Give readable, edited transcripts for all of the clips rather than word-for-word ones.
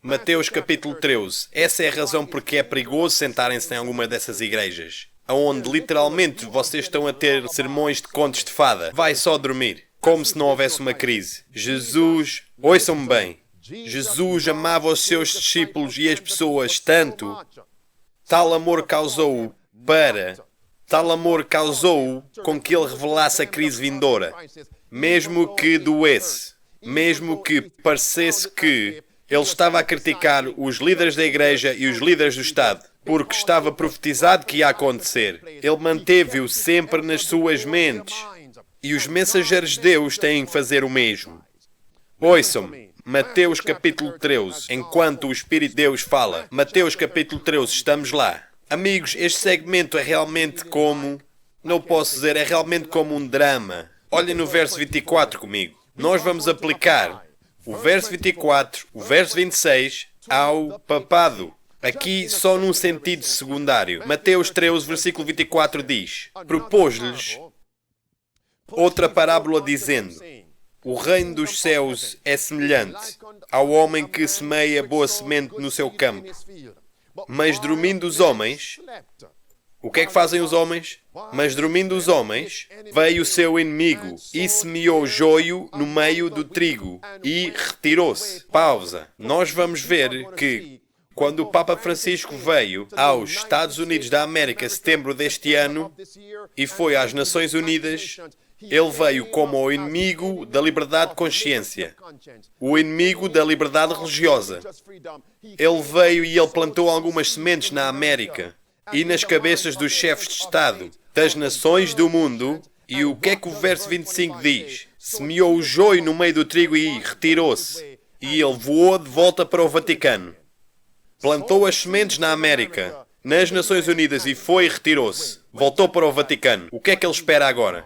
Mateus capítulo 13. Essa é a razão porque é perigoso sentarem-se em alguma dessas igrejas, onde literalmente vocês estão a ter sermões de contos de fada. Vai só dormir, como se não houvesse uma crise. Jesus, ouçam-me bem, Jesus amava os seus discípulos e as pessoas tanto, tal amor causou-o com que ele revelasse a crise vindoura, mesmo que doesse, mesmo que parecesse que ele estava a criticar os líderes da igreja e os líderes do Estado, porque estava profetizado que ia acontecer. Ele manteve-o sempre nas suas mentes. E os mensageiros de Deus têm que fazer o mesmo. Ouçam-me, Mateus capítulo 13, enquanto o Espírito de Deus fala. Mateus capítulo 13, estamos lá. Amigos, este segmento é realmente como... Não posso dizer, é realmente como um drama. Olhem no verso 24 comigo. Nós vamos aplicar o verso 24, o verso 26 ao papado. Aqui só num sentido secundário. Mateus 13, versículo 24 diz: propôs-lhes outra parábola dizendo: o reino dos céus é semelhante ao homem que semeia boa semente no seu campo. Mas dormindo os homens... O que é que fazem os homens? Mas dormindo os homens, veio o seu inimigo e semeou joio no meio do trigo e retirou-se. Pausa. Nós vamos ver que quando o Papa Francisco veio aos Estados Unidos da América em setembro deste ano e foi às Nações Unidas, ele veio como o inimigo da liberdade de consciência, o inimigo da liberdade religiosa. Ele veio e ele plantou algumas sementes na América e nas cabeças dos chefes de Estado das nações do mundo. E o que é que o verso 25 diz? Semeou o joio no meio do trigo e retirou-se. E ele voou de volta para o Vaticano. Plantou as sementes na América, nas Nações Unidas e foi e retirou-se. Voltou para o Vaticano. O que é que ele espera agora?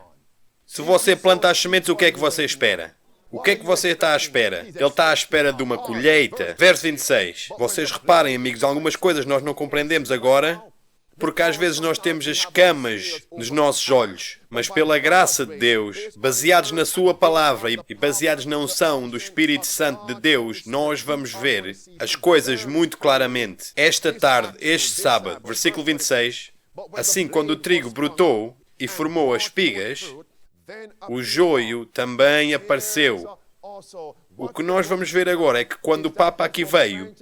Se você planta as sementes, o que é que você espera? O que é que você está à espera? Ele está à espera de uma colheita. Verso 26. Vocês reparem, amigos, algumas coisas nós não compreendemos agora, porque às vezes nós temos as escamas nos nossos olhos. Mas pela graça de Deus, baseados na sua palavra e baseados na unção do Espírito Santo de Deus, nós vamos ver as coisas muito claramente. Esta tarde, este sábado, versículo 26, assim quando o trigo brotou e formou as espigas, o joio também apareceu. O que nós vamos ver agora é que quando o Papa aqui veio,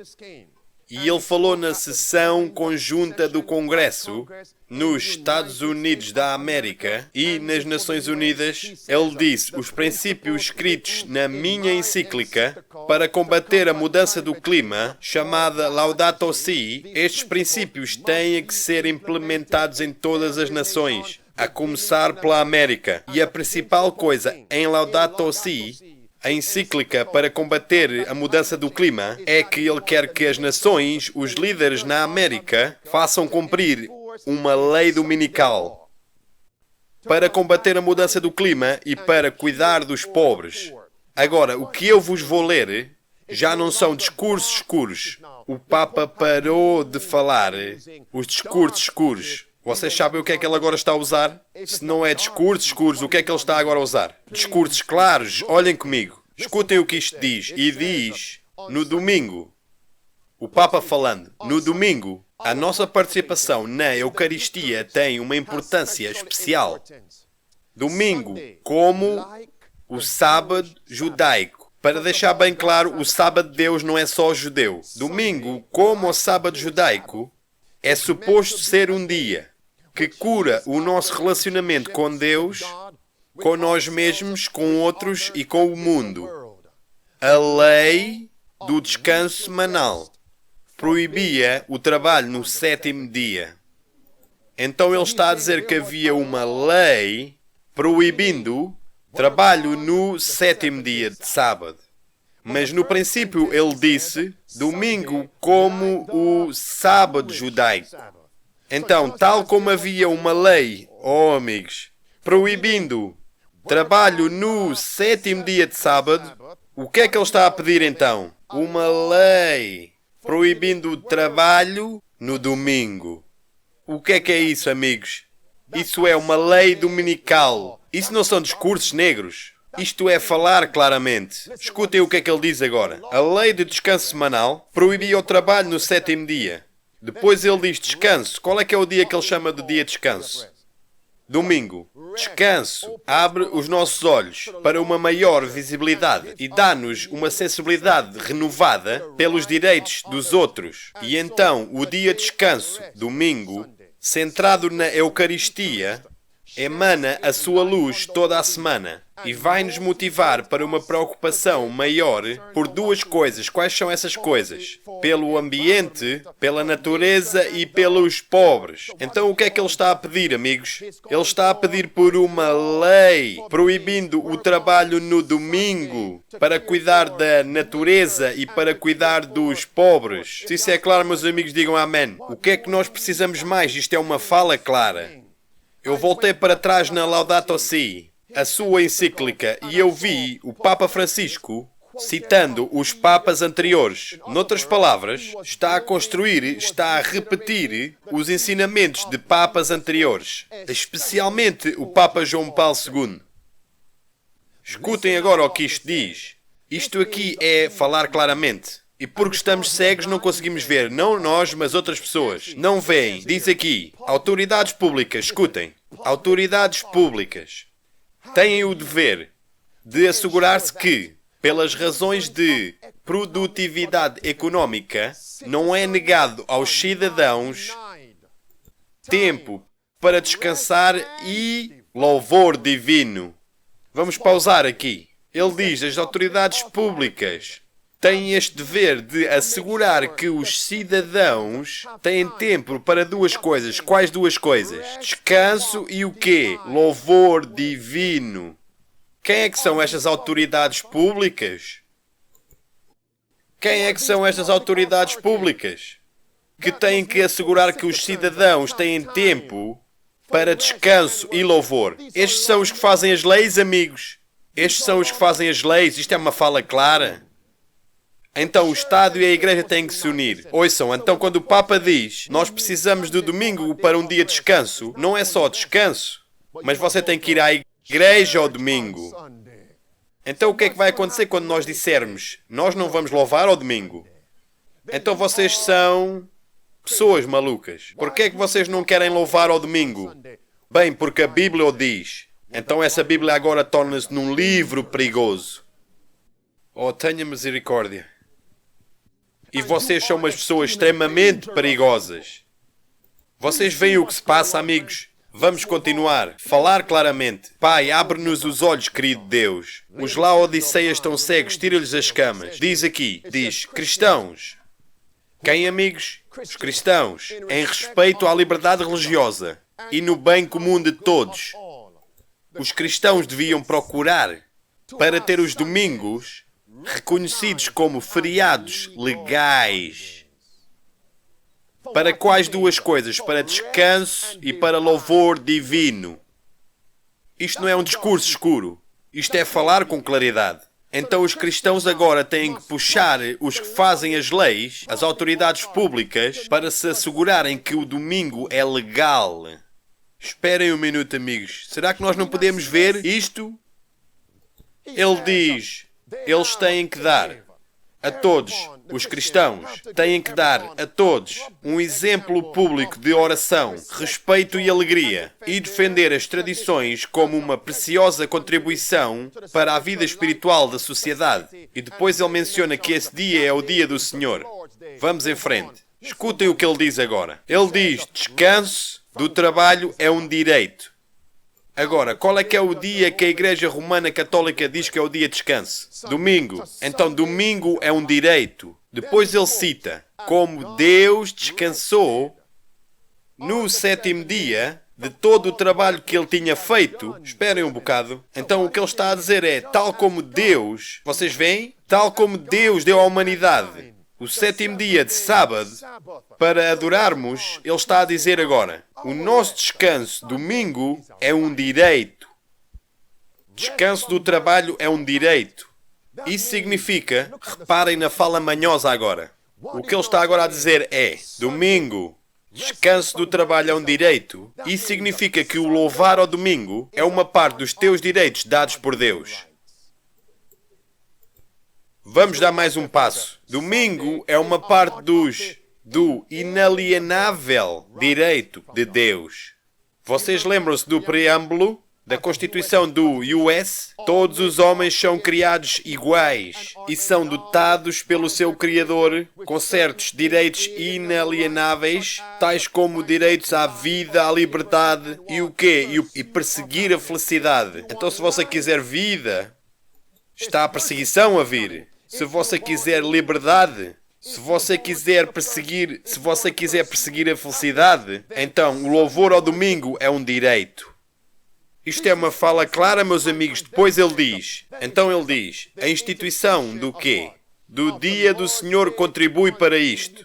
e ele falou na sessão conjunta do Congresso, nos Estados Unidos da América e nas Nações Unidas, ele disse: os princípios escritos na minha encíclica para combater a mudança do clima, chamada Laudato Si, estes princípios têm que ser implementados em todas as nações, a começar pela América. E a principal coisa em Laudato Si, a encíclica para combater a mudança do clima, é que ele quer que as nações, os líderes na América, façam cumprir uma lei dominical para combater a mudança do clima e para cuidar dos pobres. Agora, o que eu vos vou ler já não são discursos escuros. O Papa parou de falar os discursos escuros. Vocês sabem o que é que ele agora está a usar? Se não é discursos escuros, o que é que ele está agora a usar? Discursos claros. Olhem comigo. Escutem o que isto diz. E diz, no domingo, o Papa falando, no domingo, a nossa participação na Eucaristia tem uma importância especial. Domingo, como o sábado judaico. Para deixar bem claro, o sábado de Deus não é só judeu. Domingo, como o sábado judaico, é suposto ser um dia que cura o nosso relacionamento com Deus, com nós mesmos, com outros e com o mundo. A lei do descanso semanal proibia o trabalho no sétimo dia. Então ele está a dizer que havia uma lei proibindo trabalho no sétimo dia de sábado. Mas no princípio ele disse domingo como o sábado judaico. Então, tal como havia uma lei, amigos, proibindo trabalho no sétimo dia de sábado, o que é que ele está a pedir então? Uma lei proibindo o trabalho no domingo. O que é isso, amigos? Isso é uma lei dominical. Isso não são discursos negros. Isto é falar claramente. Escutem o que é que ele diz agora. A lei de descanso semanal proibia o trabalho no sétimo dia. Depois ele diz descanso. Qual é que é o dia que ele chama de dia de descanso? Domingo. Descanso abre os nossos olhos para uma maior visibilidade e dá-nos uma sensibilidade renovada pelos direitos dos outros. E então, o dia de descanso, domingo, centrado na Eucaristia, emana a sua luz toda a semana e vai-nos motivar para uma preocupação maior por duas coisas. Quais são essas coisas? Pelo ambiente, pela natureza e pelos pobres. Então o que é que ele está a pedir, amigos? Ele está a pedir por uma lei proibindo o trabalho no domingo para cuidar da natureza e para cuidar dos pobres. Se isso é claro, meus amigos, digam amém. O que é que nós precisamos mais? Isto é uma fala clara. Eu voltei para trás na Laudato Si, a sua encíclica, e eu vi o Papa Francisco citando os papas anteriores. Noutras palavras, está a construir, está a repetir os ensinamentos de papas anteriores, especialmente o Papa João Paulo II. Escutem agora o que isto diz. Isto aqui é falar claramente. E porque estamos cegos não conseguimos ver, não nós, mas outras pessoas. Não veem. Diz aqui, autoridades públicas, escutem. Autoridades públicas têm o dever de assegurar-se que, pelas razões de produtividade económica, não é negado aos cidadãos tempo para descansar e louvor divino. Vamos pausar aqui. Ele diz, as autoridades públicas têm este dever de assegurar que os cidadãos têm tempo para duas coisas. Quais duas coisas? Descanso e o quê? Louvor divino. Quem é que são estas autoridades públicas? Quem é que são estas autoridades públicas? Que têm que assegurar que os cidadãos têm tempo para descanso e louvor. Estes são os que fazem as leis, amigos. Estes são os que fazem as leis. Isto é uma fala clara. Então o Estado e a Igreja têm que se unir. Ouçam, então quando o Papa diz nós precisamos do domingo para um dia de descanso, não é só descanso, mas você tem que ir à igreja ao domingo. Então o que é que vai acontecer quando nós dissermos nós não vamos louvar ao domingo? Então vocês são pessoas malucas. Por que é que vocês não querem louvar ao domingo? Bem, porque a Bíblia o diz. Então essa Bíblia agora torna-se num livro perigoso. Oh, tenha misericórdia. E vocês são umas pessoas extremamente perigosas. Vocês veem o que se passa, amigos? Vamos continuar. Falar claramente. Pai, abre-nos os olhos, querido Deus. Os Laodiceias estão cegos, tira-lhes as camas. Diz aqui, diz, cristãos. Quem, amigos? Os cristãos. Em respeito à liberdade religiosa e no bem comum de todos. Os cristãos deviam procurar para ter os domingos reconhecidos como feriados legais. Para quais duas coisas? Para descanso e para louvor divino. Isto não é um discurso escuro. Isto é falar com claridade. Então os cristãos agora têm que puxar os que fazem as leis, as autoridades públicas, para se assegurarem que o domingo é legal. Esperem um minuto, amigos. Será que nós não podemos ver isto? Ele diz, eles têm que dar a todos, os cristãos, têm que dar a todos um exemplo público de oração, respeito e alegria e defender as tradições como uma preciosa contribuição para a vida espiritual da sociedade. E depois ele menciona que esse dia é o dia do Senhor. Vamos em frente. Escutem o que ele diz agora. Ele diz, descanso do trabalho é um direito. Agora, qual é que é o dia que a Igreja Romana Católica diz que é o dia de descanso? Domingo. Então, domingo é um direito. Depois ele cita, como Deus descansou no sétimo dia de todo o trabalho que ele tinha feito. Esperem um bocado. Então, o que ele está a dizer é, tal como Deus, vocês veem? Tal como Deus deu à humanidade o sétimo dia de sábado para adorarmos, ele está a dizer agora, o nosso descanso, domingo, é um direito. Descanso do trabalho é um direito. Isso significa, reparem na fala manhosa agora, o que ele está agora a dizer é, domingo, descanso do trabalho é um direito. Isso significa que o louvar ao domingo é uma parte dos teus direitos dados por Deus. Vamos dar mais um passo. Domingo é uma parte do inalienável direito de Deus. Vocês lembram-se do preâmbulo da Constituição do US? Todos os homens são criados iguais e são dotados pelo seu Criador com certos direitos inalienáveis, tais como direitos à vida, à liberdade e o quê? E perseguir a felicidade. Então, se você quiser vida, está a perseguição a vir. Se você quiser liberdade, se você quiser perseguir a felicidade, então o louvor ao domingo é um direito. Isto é uma fala clara, meus amigos. Depois ele diz, a instituição do quê? Do dia do Senhor contribui para isto.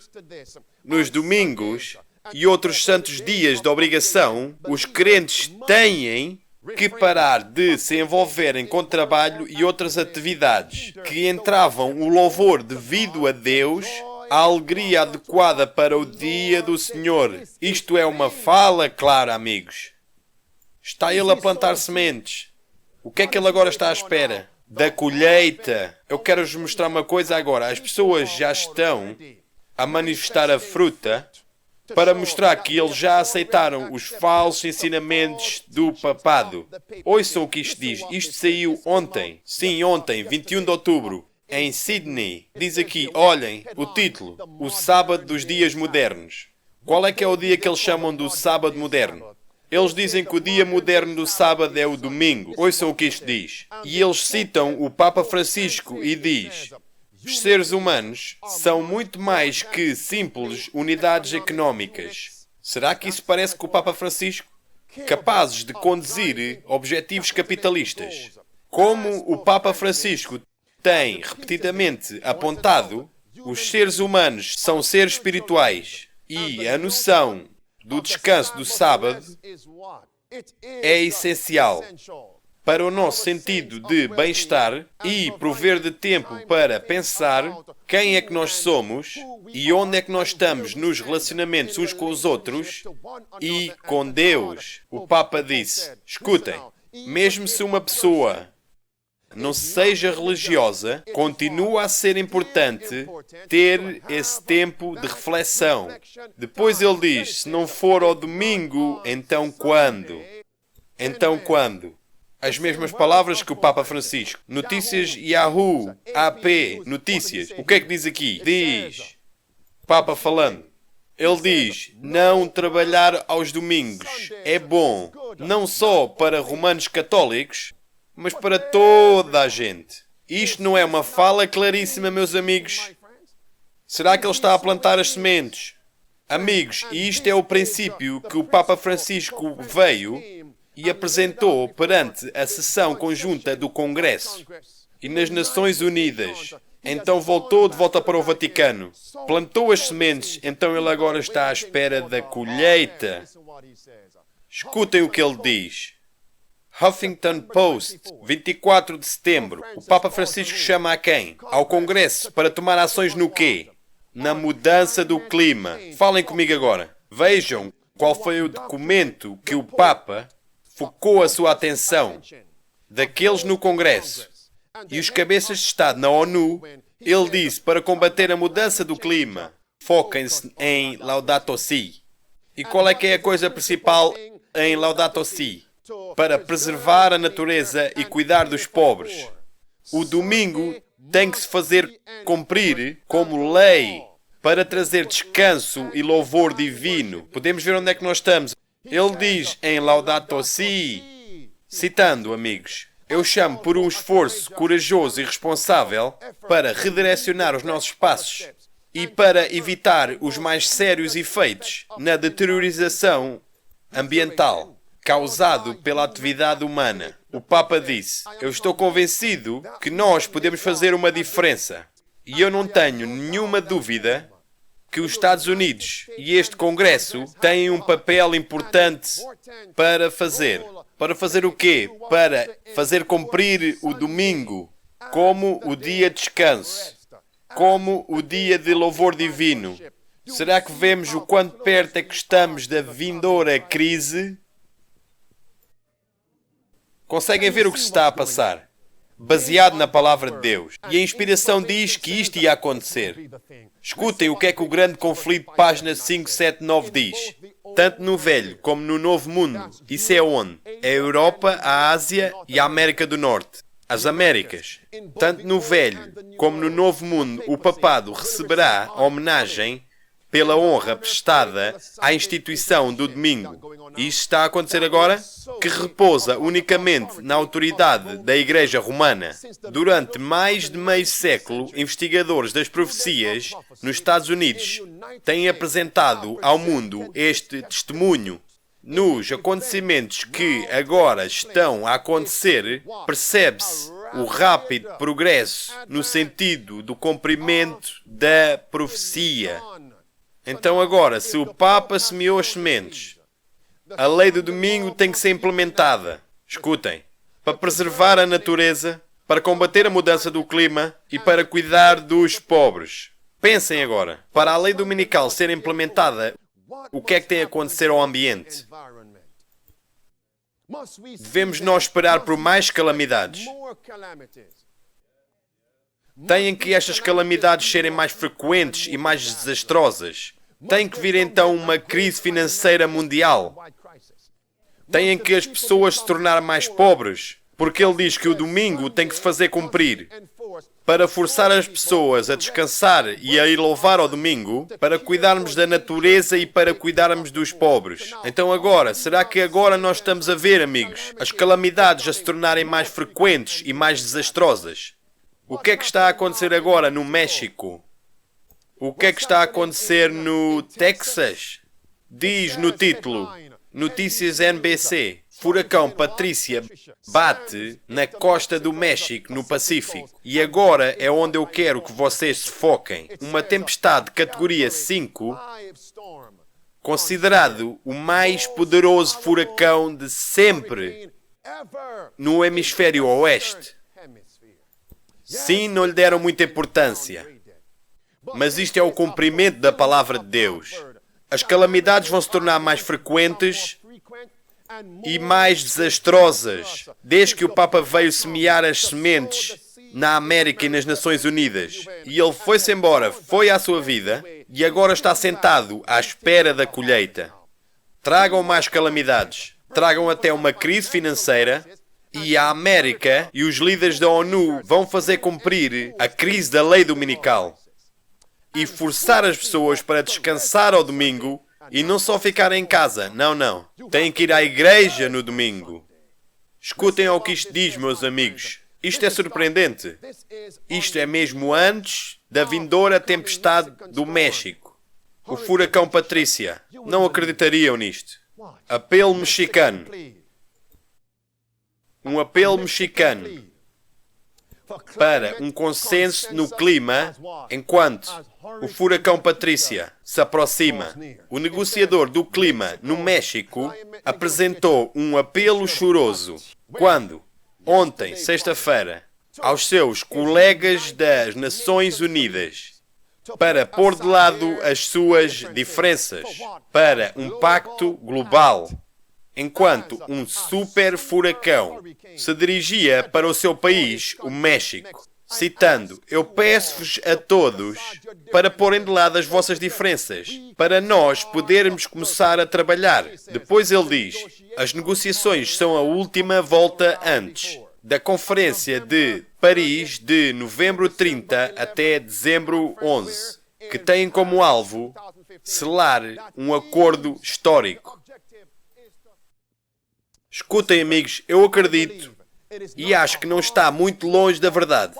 Nos domingos e outros santos dias de obrigação, os crentes têm que parar de se envolverem com trabalho e outras atividades que entravam o louvor devido a Deus, a alegria adequada para o dia do Senhor. Isto é uma fala clara, amigos. Está ele a plantar sementes. O que é que ele agora está à espera? Da colheita. Eu quero-vos mostrar uma coisa agora. As pessoas já estão a manifestar a fruta para mostrar que eles já aceitaram os falsos ensinamentos do papado. Ouçam o que isto diz. Isto saiu ontem. Sim, ontem, 21 de outubro, em Sydney. Diz aqui, olhem, o título, O Sábado dos Dias Modernos. Qual é que é o dia que eles chamam do sábado moderno? Eles dizem que o dia moderno do sábado é o domingo. Ouçam o que isto diz. E eles citam o Papa Francisco e diz: os seres humanos são muito mais que simples unidades económicas. Será que isso parece com o Papa Francisco? Capazes de conduzir objetivos capitalistas. Como o Papa Francisco tem repetidamente apontado, os seres humanos são seres espirituais e a noção do descanso do sábado é essencial para o nosso sentido de bem-estar e prover de tempo para pensar quem é que nós somos e onde é que nós estamos nos relacionamentos uns com os outros e com Deus. O Papa disse, escutem, mesmo se uma pessoa não seja religiosa, continua a ser importante ter esse tempo de reflexão. Depois ele diz, se não for ao domingo, então quando? Então quando? As mesmas palavras que o Papa Francisco. Notícias Yahoo, AP, notícias. O que é que diz aqui? Diz, Papa falando. Ele diz, não trabalhar aos domingos é bom, não só para romanos católicos, mas para toda a gente. Isto não é uma fala claríssima, meus amigos? Será que ele está a plantar as sementes? Amigos, e isto é o princípio que o Papa Francisco veio e apresentou perante a sessão conjunta do Congresso e nas Nações Unidas. Então voltou de volta para o Vaticano. Plantou as sementes, então ele agora está à espera da colheita. Escutem o que ele diz. Huffington Post, 24 de setembro. O Papa Francisco chama a quem? Ao Congresso para tomar ações no quê? Na mudança do clima. Falem comigo agora. Vejam qual foi o documento que o Papa focou a sua atenção. Daqueles no Congresso e os cabeças de Estado na ONU, ele disse para combater a mudança do clima, foquem-se em Laudato Si. E qual é que é a coisa principal em Laudato Si? Para preservar a natureza e cuidar dos pobres. O domingo tem que se fazer cumprir como lei para trazer descanso e louvor divino. Podemos ver onde é que nós estamos. Ele diz em Laudato Si, citando, amigos, eu chamo por um esforço corajoso e responsável para redirecionar os nossos passos e para evitar os mais sérios efeitos na deteriorização ambiental causado pela atividade humana. O Papa disse, eu estou convencido que nós podemos fazer uma diferença. E eu não tenho nenhuma dúvida que os Estados Unidos e este Congresso têm um papel importante para fazer. Para fazer o quê? Para fazer cumprir o domingo como o dia de descanso, como o dia de louvor divino. Será que vemos o quanto perto é que estamos da vindoura crise? Conseguem ver o que se está a passar? baseado na palavra de Deus. E a inspiração diz que isto ia acontecer. Escutem o que é que o grande conflito, página 579, diz. Tanto no Velho como no Novo Mundo. Isso é onde? É a Europa, a Ásia e a América do Norte. As Américas. Tanto no Velho como no Novo Mundo, o papado receberá homenagem pela honra prestada à instituição do domingo. E isto está a acontecer agora? Que repousa unicamente na autoridade da Igreja Romana. Durante mais de meio século, investigadores das profecias nos Estados Unidos têm apresentado ao mundo este testemunho. Nos acontecimentos que agora estão a acontecer, percebe-se o rápido progresso no sentido do cumprimento da profecia. Então agora, se o Papa semeou as sementes, a lei do domingo tem que ser implementada. Escutem, para preservar a natureza, para combater a mudança do clima e para cuidar dos pobres. Pensem agora, para a lei dominical ser implementada, o que é que tem a acontecer ao ambiente? Devemos nós esperar por mais calamidades? Têm que estas calamidades serem mais frequentes e mais desastrosas? Tem que vir então uma crise financeira mundial? Têm que as pessoas se tornar mais pobres? Porque ele diz que o domingo tem que se fazer cumprir. Para forçar as pessoas a descansar e a ir louvar ao domingo, para cuidarmos da natureza e para cuidarmos dos pobres. Então agora, será que agora nós estamos a ver, amigos, as calamidades a se tornarem mais frequentes e mais desastrosas? O que é que está a acontecer agora no México? O que é que está a acontecer no Texas? Diz no título, Notícias NBC, Furacão Patrícia bate na costa do México, no Pacífico. E agora é onde eu quero que vocês se foquem. Uma tempestade de categoria 5, considerado o mais poderoso furacão de sempre no hemisfério oeste. Sim, não lhe deram muita importância. Mas isto é o cumprimento da palavra de Deus. As calamidades vão se tornar mais frequentes e mais desastrosas, desde que o Papa veio semear as sementes na América e nas Nações Unidas. E ele foi-se embora, foi à sua vida, e agora está sentado à espera da colheita. Tragam mais calamidades, tragam até uma crise financeira, e a América e os líderes da ONU vão fazer cumprir a crise da lei dominical e forçar as pessoas para descansar ao domingo e não só ficar em casa. Não, não. Têm que ir à igreja no domingo. Escutem ao que isto diz, meus amigos. Isto é surpreendente. Isto é mesmo antes da vindoura tempestade do México. O furacão Patrícia. Não acreditariam nisto. Apelo mexicano. Um apelo mexicano para um consenso no clima enquanto o furacão Patrícia se aproxima. O negociador do clima no México apresentou um apelo choroso quando, ontem, sexta-feira, aos seus colegas das Nações Unidas para pôr de lado as suas diferenças para um pacto global. Enquanto um super furacão se dirigia para o seu país, o México, citando: "Eu peço-vos a todos para porem de lado as vossas diferenças, para nós podermos começar a trabalhar." Depois ele diz: "As negociações são a última volta antes da Conferência de Paris de novembro 30 até dezembro 11, que tem como alvo selar um acordo histórico." Escutem, amigos, eu acredito e acho que não está muito longe da verdade.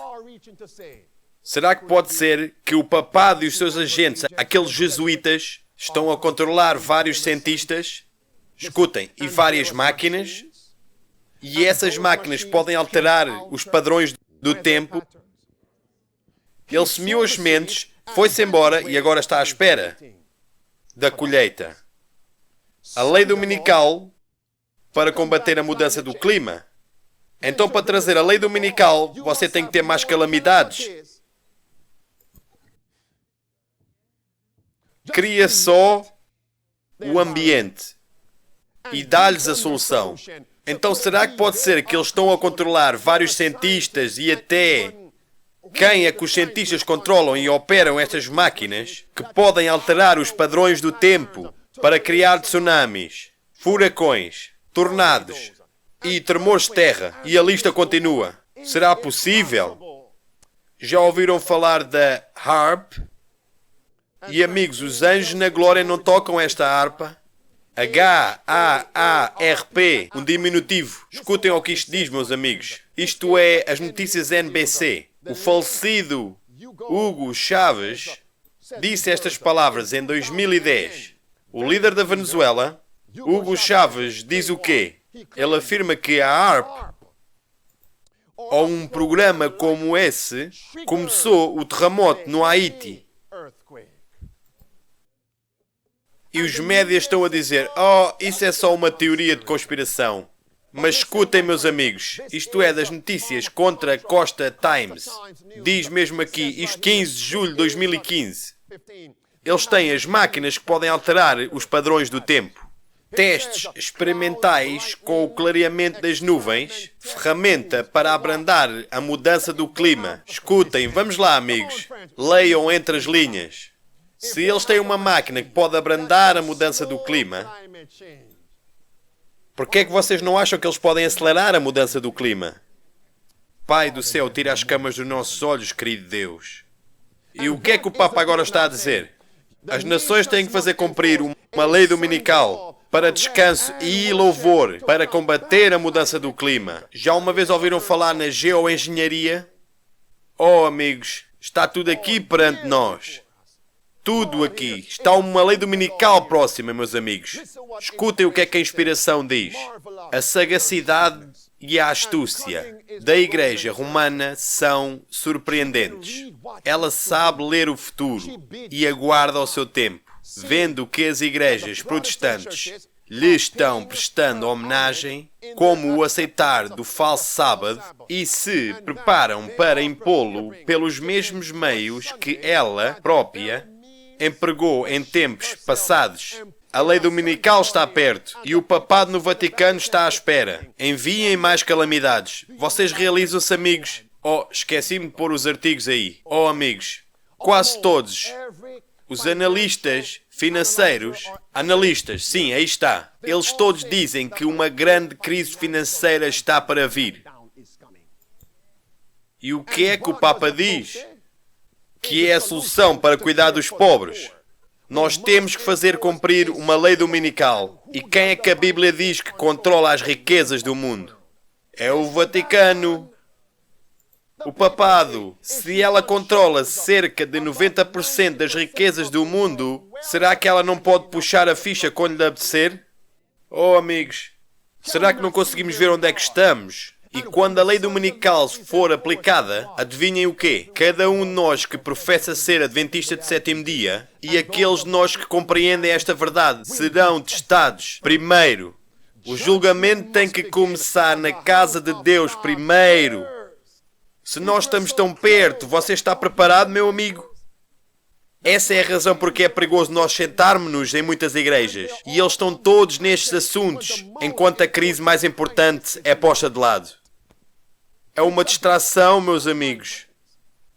Será que pode ser que o papado e os seus agentes, aqueles jesuítas, estão a controlar vários cientistas? Escutem, e várias máquinas? E essas máquinas podem alterar os padrões do tempo? Ele semeou as sementes, foi-se embora e agora está à espera da colheita. A lei dominical para combater a mudança do clima. Então, para trazer a lei dominical, você tem que ter mais calamidades. Cria só o ambiente e dá-lhes a solução. Então será que pode ser que eles estão a controlar vários cientistas e até quem é que os cientistas controlam e operam estas máquinas que podem alterar os padrões do tempo para criar tsunamis, furacões, tornados e tremores de terra? E a lista continua. Será possível? Já ouviram falar da harp? E amigos, os anjos na glória não tocam esta harpa? H-A-A-R-P, um diminutivo. Escutem o que isto diz, meus amigos. Isto é as notícias NBC. O falecido Hugo Chávez disse estas palavras em 2010. O líder da Venezuela, Hugo Chávez, diz o quê? Ele afirma que a harp, ou um programa como esse, começou o terremoto no Haiti. E os médias estão a dizer, isso é só uma teoria de conspiração. Mas escutem, meus amigos, isto é das notícias contra Costa Times. Diz mesmo aqui, isto 15 de julho de 2015. Eles têm as máquinas que podem alterar os padrões do tempo. Testes experimentais com o clareamento das nuvens, ferramenta para abrandar a mudança do clima. Escutem, vamos lá, amigos. Leiam entre as linhas. Se eles têm uma máquina que pode abrandar a mudança do clima, por que é que vocês não acham que eles podem acelerar a mudança do clima? Pai do céu, tira as camas dos nossos olhos, querido Deus. E o que é que o Papa agora está a dizer? As nações têm que fazer cumprir uma lei dominical para descanso e louvor, para combater a mudança do clima. Já uma vez ouviram falar na geoengenharia? Oh, amigos, está tudo aqui perante nós. Tudo aqui. Está uma lei dominical próxima, meus amigos. Escutem o que é que a inspiração diz. A sagacidade e a astúcia da Igreja Romana são surpreendentes. Ela sabe ler o futuro e aguarda o seu tempo, vendo que as igrejas protestantes lhe estão prestando homenagem, como o aceitar do falso sábado, e se preparam para impô-lo pelos mesmos meios que ela própria empregou em tempos passados. A lei dominical está perto e o papado no Vaticano está à espera. Enviem mais calamidades. Vocês realizam-se, amigos. Esqueci-me de pôr os artigos aí. Amigos, quase todos os analistas financeiros, sim, aí está. Eles todos dizem que uma grande crise financeira está para vir. E o que é que o Papa diz? Que é a solução para cuidar dos pobres. Nós temos que fazer cumprir uma lei dominical. E quem é que a Bíblia diz que controla as riquezas do mundo? É o Vaticano. O papado. Se ela controla cerca de 90% das riquezas do mundo, será que ela não pode puxar a ficha quando lhe apetecer? Amigos, será que não conseguimos ver onde é que estamos? E quando a lei dominical for aplicada, adivinhem o quê? Cada um de nós que professa ser adventista de sétimo dia e aqueles de nós que compreendem esta verdade serão testados primeiro. O julgamento tem que começar na casa de Deus primeiro. Se nós estamos tão perto, você está preparado, meu amigo? Essa é a razão porque é perigoso nós sentarmos-nos em muitas igrejas. E eles estão todos nestes assuntos, enquanto a crise mais importante é posta de lado. É uma distração, meus amigos.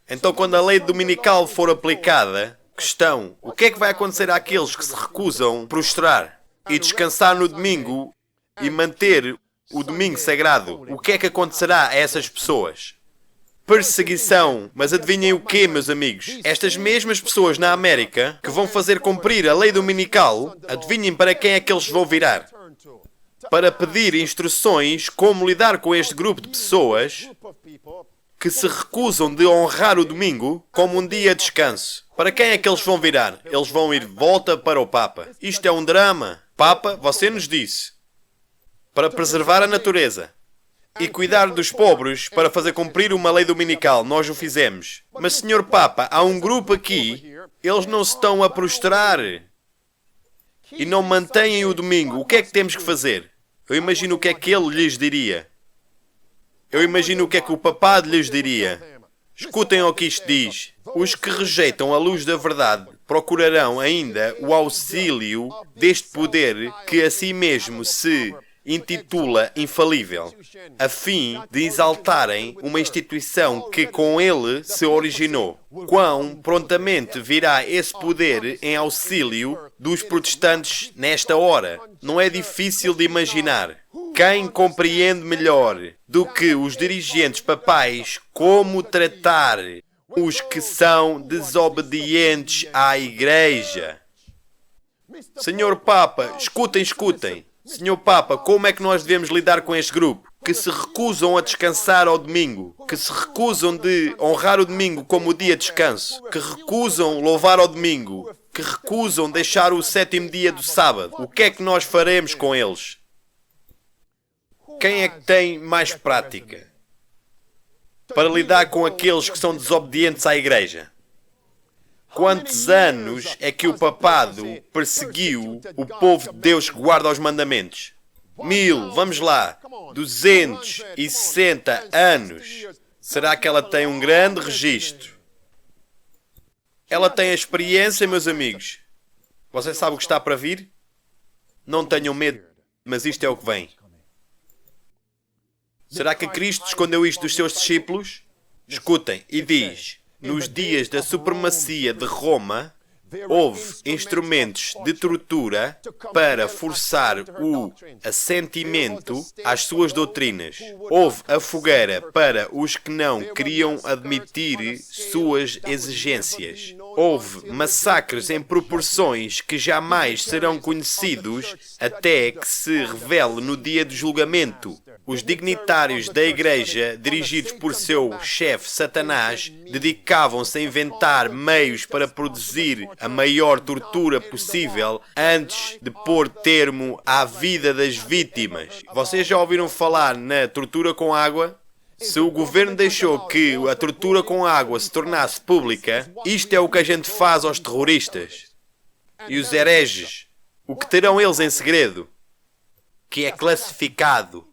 Então, quando a lei dominical for aplicada, questão, o que é que vai acontecer àqueles que se recusam a prostrar e descansar no domingo e manter o domingo sagrado? O que é que acontecerá a essas pessoas? Perseguição. Mas adivinhem o quê, meus amigos? Estas mesmas pessoas na América que vão fazer cumprir a lei dominical, adivinhem para quem é que eles vão virar? Para pedir instruções como lidar com este grupo de pessoas que se recusam de honrar o domingo como um dia de descanso. Para quem é que eles vão virar? Eles vão ir de volta para o Papa. Isto é um drama. Papa, você nos disse, para preservar a natureza e cuidar dos pobres para fazer cumprir uma lei dominical. Nós o fizemos. Mas, Senhor Papa, há um grupo aqui, eles não se estão a prostrar e não mantêm o domingo. O que é que temos que fazer? Eu imagino o que é que ele lhes diria. Eu imagino o que é que o papado lhes diria. Escutem o que isto diz. Os que rejeitam a luz da verdade procurarão ainda o auxílio deste poder que a si mesmo se intitula infalível, a fim de exaltarem uma instituição que com ele se originou. Quão prontamente virá esse poder em auxílio dos protestantes nesta hora? Não é difícil de imaginar. Quem compreende melhor do que os dirigentes papais como tratar os que são desobedientes à Igreja? Senhor Papa, escutem. Senhor Papa, como é que nós devemos lidar com este grupo? Que se recusam a descansar ao domingo, que se recusam de honrar o domingo como o dia de descanso, que recusam louvar ao domingo, que recusam deixar o sétimo dia do sábado. O que é que nós faremos com eles? Quem é que tem mais prática para lidar com aqueles que são desobedientes à Igreja? Quantos anos é que o papado perseguiu o povo de Deus que guarda os mandamentos? 1000, vamos lá, 260 anos. Será que ela tem um grande registro? Ela tem a experiência, meus amigos. Você sabe o que está para vir? Não tenham medo, mas isto é o que vem. Será que Cristo escondeu isto dos seus discípulos? Escutem, e diz: nos dias da supremacia de Roma, houve instrumentos de tortura para forçar o assentimento às suas doutrinas. Houve a fogueira para os que não queriam admitir suas exigências. Houve massacres em proporções que jamais serão conhecidos até que se revele no dia do julgamento. Os dignitários da Igreja, dirigidos por seu chefe Satanás, dedicavam-se a inventar meios para produzir a maior tortura possível antes de pôr termo à vida das vítimas. Vocês já ouviram falar na tortura com água? Se o governo deixou que a tortura com água se tornasse pública, isto é o que a gente faz aos terroristas e os hereges. O que terão eles em segredo? Que é classificado.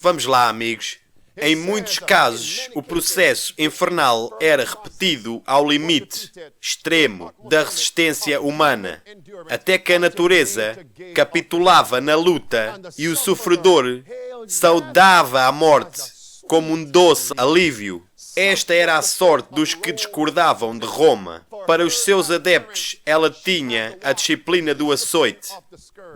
Vamos lá, amigos. Em muitos casos, o processo infernal era repetido ao limite extremo da resistência humana, até que a natureza capitulava na luta e o sofredor saudava a morte como um doce alívio. Esta era a sorte dos que discordavam de Roma. Para os seus adeptos, ela tinha a disciplina do açoite,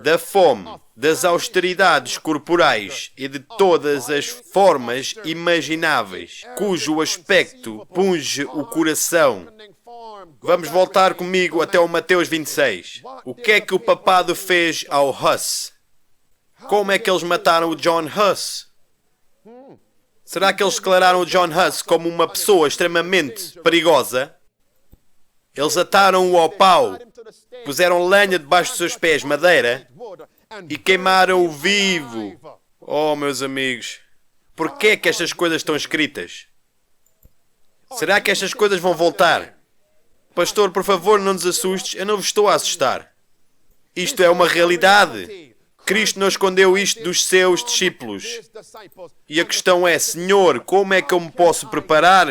da fome, das austeridades corporais e de todas as formas imagináveis, cujo aspecto punge o coração. Vamos voltar comigo até o Mateus 26. O que é que o papado fez ao Hus? Como é que eles mataram o John Hus? Será que eles declararam o John Hus como uma pessoa extremamente perigosa? Eles ataram-o ao pau, puseram lenha debaixo dos seus pés, madeira, e queimaram-o vivo. Oh, meus amigos, por que é que estas coisas estão escritas? Será que estas coisas vão voltar? Pastor, por favor, não nos assustes, eu não vos estou a assustar. Isto é uma realidade. Cristo não escondeu isto dos seus discípulos. E a questão é, Senhor, como é que eu me posso preparar?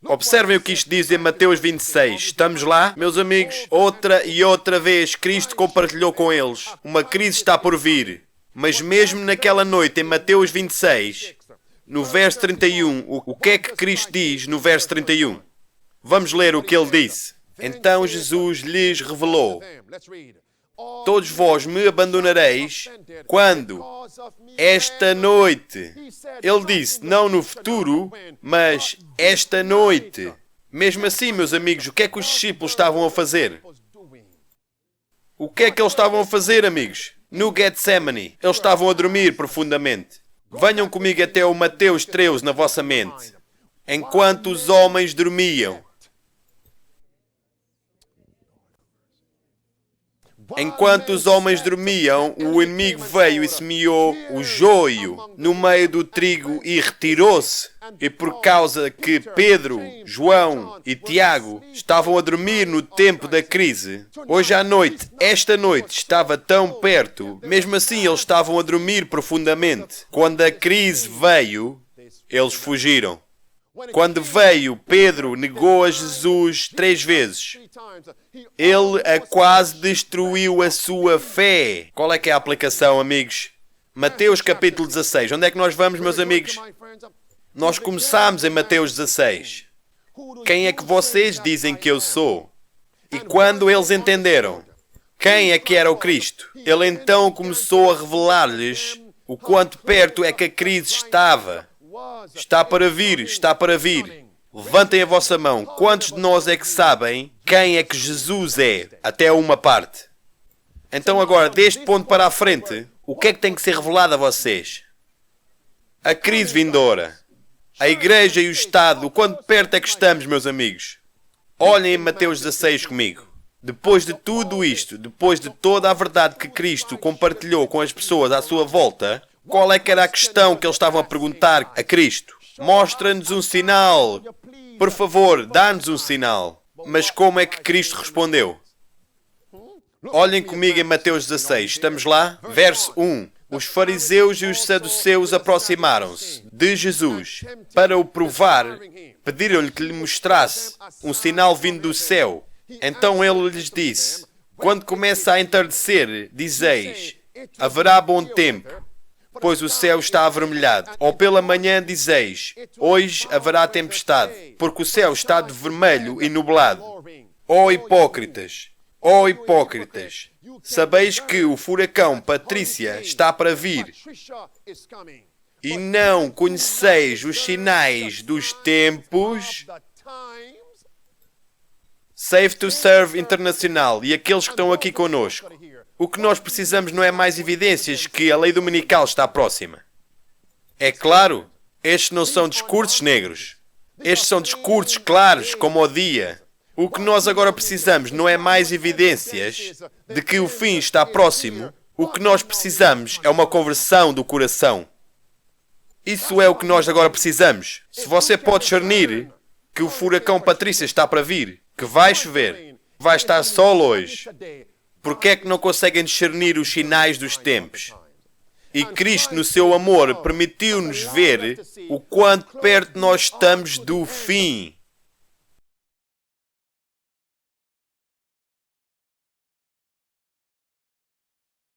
Observem o que isto diz em Mateus 26. Estamos lá, meus amigos? Outra e outra vez Cristo compartilhou com eles. Uma crise está por vir. Mas mesmo naquela noite, em Mateus 26, no verso 31, o que é que Cristo diz no verso 31? Vamos ler o que ele disse. Então Jesus lhes revelou: todos vós me abandonareis quando? Esta noite. Ele disse, não no futuro, mas esta noite. Mesmo assim, meus amigos, o que é que os discípulos estavam a fazer? O que é que eles estavam a fazer, amigos? No Getsemane, eles estavam a dormir profundamente. Venham comigo até o Mateus 13 na vossa mente. Enquanto os homens dormiam. Enquanto os homens dormiam, o inimigo veio e semeou o joio no meio do trigo e retirou-se. E por causa que Pedro, João e Tiago estavam a dormir no tempo da crise, hoje à noite, esta noite, estava tão perto, mesmo assim eles estavam a dormir profundamente. Quando a crise veio, eles fugiram. Quando veio, Pedro negou a Jesus 3 vezes. Ele quase destruiu a sua fé. Qual é que é a aplicação, amigos? Mateus capítulo 16. Onde é que nós vamos, meus amigos? Nós começamos em Mateus 16. Quem é que vocês dizem que eu sou? E quando eles entenderam quem é que era o Cristo, ele então começou a revelar-lhes o quanto perto é que a crise estava. Está para vir, está para vir. Levantem a vossa mão. Quantos de nós é que sabem quem é que Jesus é? Até uma parte. Então agora, deste ponto para a frente, o que é que tem que ser revelado a vocês? A crise vindoura. A igreja e o Estado. O quanto perto é que estamos, meus amigos? Olhem em Mateus 16 comigo. Depois de tudo isto, depois de toda a verdade que Cristo compartilhou com as pessoas à sua volta, qual é que era a questão que eles estavam a perguntar a Cristo? Mostra-nos um sinal. Por favor, dá-nos um sinal. Mas como é que Cristo respondeu? Olhem comigo em Mateus 16. Estamos lá? Verso 1. Os fariseus e os saduceus aproximaram-se de Jesus para o provar. Pediram-lhe que lhe mostrasse um sinal vindo do céu. Então ele lhes disse: quando começa a entardecer, dizeis, haverá bom tempo, pois o céu está avermelhado. Ou pela manhã dizeis, hoje haverá tempestade, porque o céu está de vermelho e nublado. Ó hipócritas! Ó hipócritas! Sabeis que o furacão Patrícia está para vir, e não conheceis os sinais dos tempos. Save to Serve Internacional e aqueles que estão aqui conosco. O que nós precisamos não é mais evidências que a lei dominical está próxima. É claro, estes não são discursos negros. Estes são discursos claros como o dia. O que nós agora precisamos não é mais evidências de que o fim está próximo. O que nós precisamos é uma conversão do coração. Isso é o que nós agora precisamos. Se você pode discernir que o furacão Patrícia está para vir, que vai chover, vai estar sol hoje, por que é que não conseguem discernir os sinais dos tempos? E Cristo, no seu amor, permitiu-nos ver o quanto perto nós estamos do fim.